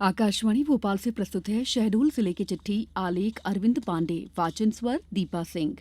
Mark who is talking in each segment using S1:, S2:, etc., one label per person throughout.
S1: आकाशवाणी भोपाल से प्रस्तुत है शहडोल जिले की चिट्ठी। आलेख अरविंद पांडे, वाचन स्वर दीपा सिंह।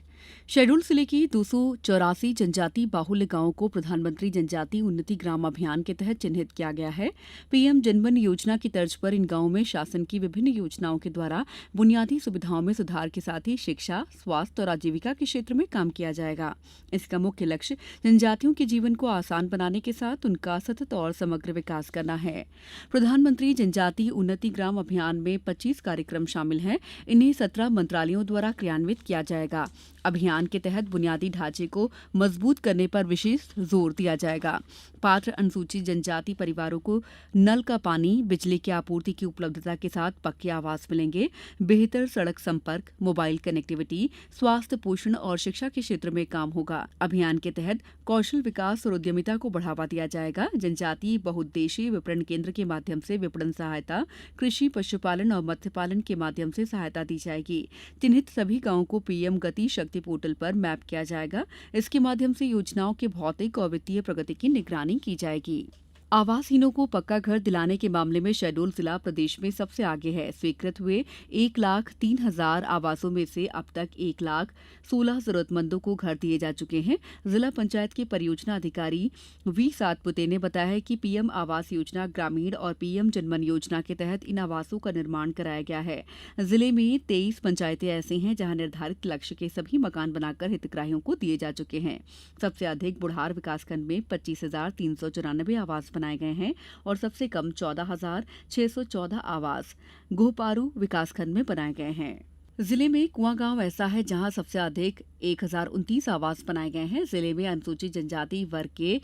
S1: शहडोल जिले की 284 जनजाति बाहुल्य गांवों को प्रधानमंत्री जनजाति उन्नति ग्राम अभियान के तहत चिन्हित किया गया है। पीएम जनमन योजना की तर्ज पर इन गांवों में शासन की विभिन्न योजनाओं के द्वारा बुनियादी सुविधाओं में सुधार के साथ ही शिक्षा, स्वास्थ्य और आजीविका के क्षेत्र में काम किया जाएगा। इसका मुख्य लक्ष्य जनजातियों के जीवन को आसान बनाने के साथ उनका सतत और समग्र विकास करना है। प्रधानमंत्री जनजाति उन्नति ग्राम अभियान में 25 कार्यक्रम शामिल हैं। इन्हें 17 मंत्रालयों द्वारा क्रियान्वित किया जाएगा। अभियान के तहत बुनियादी ढांचे को मजबूत करने पर विशेष जोर दिया जाएगा। पात्र अनुसूचित जनजाति परिवारों को नल का पानी, बिजली की आपूर्ति की उपलब्धता के साथ पक्के आवास मिलेंगे। बेहतर सड़क संपर्क, मोबाइल कनेक्टिविटी, स्वास्थ्य, पोषण और शिक्षा के क्षेत्र में काम होगा। अभियान के तहत कौशल विकास और उद्यमिता को बढ़ावा दिया जाएगा। जनजातीय बहुउद्देशीय विपणन केंद्र के माध्यम से विपणन सहायता, कृषि, पशुपालन और मत्स्य पालन के माध्यम से सहायता दी जाएगी। चिन्हित सभी गांवों को पीएम गति शक्ति पोर्टल पर मैप किया जाएगा। इसके माध्यम से योजनाओं के भौतिक और वित्तीय प्रगति की निगरानी की जाएगी। आवासहीनों को पक्का घर दिलाने के मामले में शहडोल जिला प्रदेश में सबसे आगे है। स्वीकृत हुए 1,03,000 आवासों में से अब तक 1,16,000 जरूरतमंदों को घर दिए जा चुके हैं। जिला पंचायत के परियोजना अधिकारी वी सातपुते ने बताया कि पीएम आवास योजना ग्रामीण और पीएम जनमन योजना के तहत इन आवासों का निर्माण कराया गया है। जिले में 23 पंचायतें ऐसी हैं जहां निर्धारित लक्ष्य के सभी मकान बनाकर हितग्राहियों को दिए जा चुके हैं। सबसे अधिक बुढ़ार विकासखंड में 25,394 आवास बनाए गए हैं और सबसे कम 14,614 आवास गोहपारू विकासखंड में बनाए गए हैं। जिले में कुआं गांव ऐसा है जहां सबसे अधिक 1,029 आवास बनाए गए हैं। जिले में अनुसूचित जनजाति वर्ग के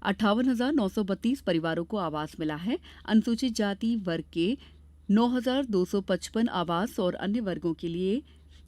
S1: 58,932 परिवारों को आवास मिला है। अनुसूचित जाति वर्ग के 9,255 आवास और अन्य वर्गों के लिए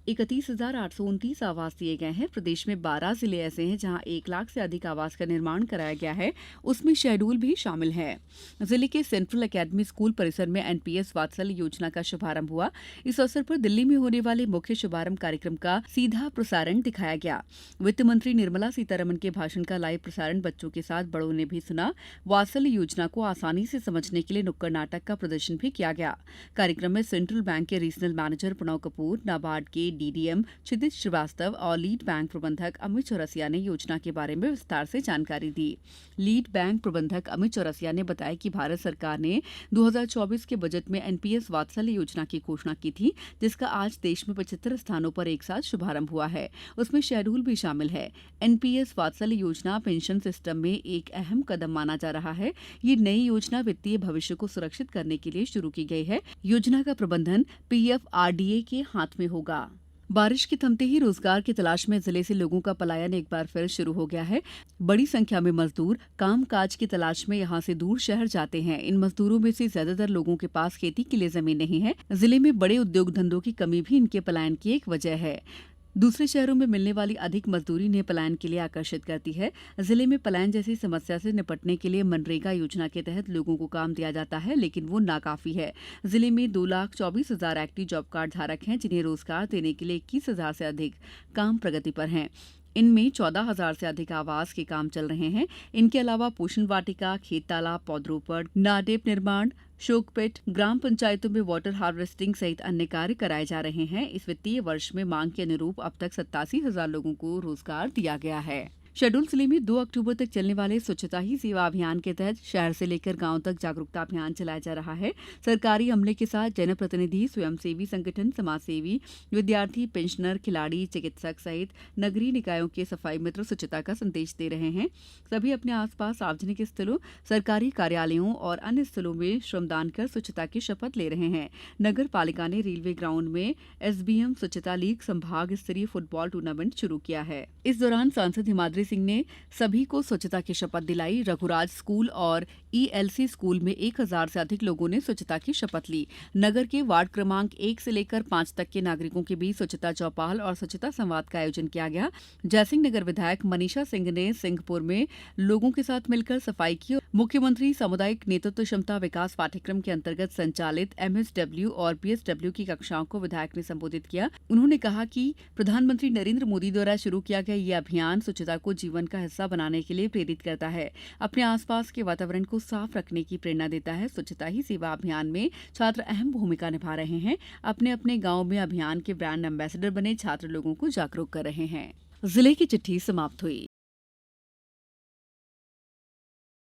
S1: 31,829 आवास दिए गए हैं। प्रदेश में 12 जिले ऐसे हैं जहां 1 लाख से अधिक आवास का निर्माण कराया गया है। उसमें शहडोल भी शामिल है। जिले के सेंट्रल एकेडमी स्कूल परिसर में एनपीएस वात्सल्य योजना का शुभारंभ हुआ। इस अवसर पर दिल्ली में होने वाले मुख्य शुभारंभ कार्यक्रम का सीधा प्रसारण दिखाया गया। वित्त मंत्री निर्मला सीतारमण के भाषण का लाइव प्रसारण बच्चों के साथ बड़ों ने भी सुना। वात्सल्य योजना को आसानी से समझने के लिए नुक्कड़ नाटक का प्रदर्शन भी किया गया। कार्यक्रम में सेंट्रल बैंक के रीजनल मैनेजर प्रणव कपूर, नाबार्ड के डीडीएम क्षितिज श्रीवास्तव और लीड बैंक प्रबंधक अमित चौरसिया ने योजना के बारे में विस्तार से जानकारी दी। लीड बैंक प्रबंधक अमित चौरसिया ने बताया कि भारत सरकार ने 2024 के बजट में एनपीएस वात्सल्य योजना की घोषणा की थी, जिसका आज देश में 75 स्थानों पर एक साथ शुभारंभ हुआ है। उसमें शहडोल भी शामिल है। एनपीएस वात्सल्य योजना पेंशन सिस्टम में एक अहम कदम माना जा रहा है। ये नई योजना वित्तीय भविष्य को सुरक्षित करने के लिए शुरू की गई है। योजना का प्रबंधन पीएफआरडीए के हाथ में होगा। बारिश के थमते ही रोजगार की तलाश में जिले से लोगों का पलायन एक बार फिर शुरू हो गया है। बड़ी संख्या में मजदूर काम काज की तलाश में यहां से दूर शहर जाते हैं। इन मजदूरों में से ज्यादातर लोगों के पास खेती के लिए जमीन नहीं है। जिले में बड़े उद्योग धंधों की कमी भी इनके पलायन की एक वजह है। दूसरे शहरों में मिलने वाली अधिक मजदूरी इन्हें पलायन के लिए आकर्षित करती है। जिले में पलायन जैसी समस्या से निपटने के लिए मनरेगा योजना के तहत लोगों को काम दिया जाता है, लेकिन वो नाकाफी है। जिले में 2,24,000 एक्टिव जॉब कार्ड धारक हैं, जिन्हें रोजगार देने के लिए 21,000 से अधिक काम प्रगति पर हैं। इनमें 14,000 से अधिक आवास के काम चल रहे हैं। इनके अलावा पोषण वाटिका, खेत तालाब, पौधरोपण, नाडेप निर्माण, शोकपिट, ग्राम पंचायतों में वाटर हार्वेस्टिंग सहित अन्य कार्य कराए जा रहे हैं। इस वित्तीय वर्ष में मांग के अनुरूप अब तक 87,000 लोगों को रोजगार दिया गया है। शहडोल जिले में 2 अक्टूबर तक चलने वाले स्वच्छता ही सेवा अभियान के तहत शहर से लेकर गांव तक जागरूकता अभियान चलाया जा रहा है। सरकारी अमले के साथ जनप्रतिनिधि, स्वयंसेवी संगठन, समाजसेवी, विद्यार्थी, पेंशनर, खिलाड़ी, चिकित्सक सहित नगरीय निकायों के सफाई मित्र स्वच्छता का संदेश दे रहे हैं। सभी अपने आसपास सार्वजनिक स्थलों, सरकारी कार्यालयों और अन्य स्थलों में श्रमदान कर स्वच्छता की शपथ ले रहे हैं। नगर पालिका ने रेलवे ग्राउंड में एसबीएम स्वच्छता लीग संभाग स्तरीय फुटबॉल टूर्नामेंट शुरू किया है। इस दौरान सांसद हिमाद्री सिंह ने सभी को स्वच्छता की शपथ दिलाई। रघुराज स्कूल और ईएलसी स्कूल में 1,000 से अधिक लोगों ने स्वच्छता की शपथ ली। नगर के वार्ड क्रमांक 1 से लेकर 5 तक के नागरिकों के बीच स्वच्छता चौपाल और स्वच्छता संवाद का आयोजन किया गया। जयसिंह नगर विधायक मनीषा सिंह ने सिंहपुर में लोगों के साथ मिलकर सफाई की। मुख्यमंत्री सामुदायिक नेतृत्व क्षमता विकास पाठ्यक्रम के अंतर्गत संचालित एमएसडब्ल्यू और पीएसडब्ल्यू की कक्षाओं को विधायक ने संबोधित किया। उन्होंने कहा कि प्रधानमंत्री नरेंद्र मोदी द्वारा शुरू किया गया ये अभियान स्वच्छता को जीवन का हिस्सा बनाने के लिए प्रेरित करता है, अपने आसपास के वातावरण को साफ रखने की प्रेरणा देता है। स्वच्छता ही सेवा अभियान में छात्र अहम भूमिका निभा रहे हैं। अपने अपने गांव में अभियान के ब्रांड एम्बेसडर बने छात्र लोगों को जागरूक कर रहे हैं। जिले की चिट्ठी समाप्त हुई।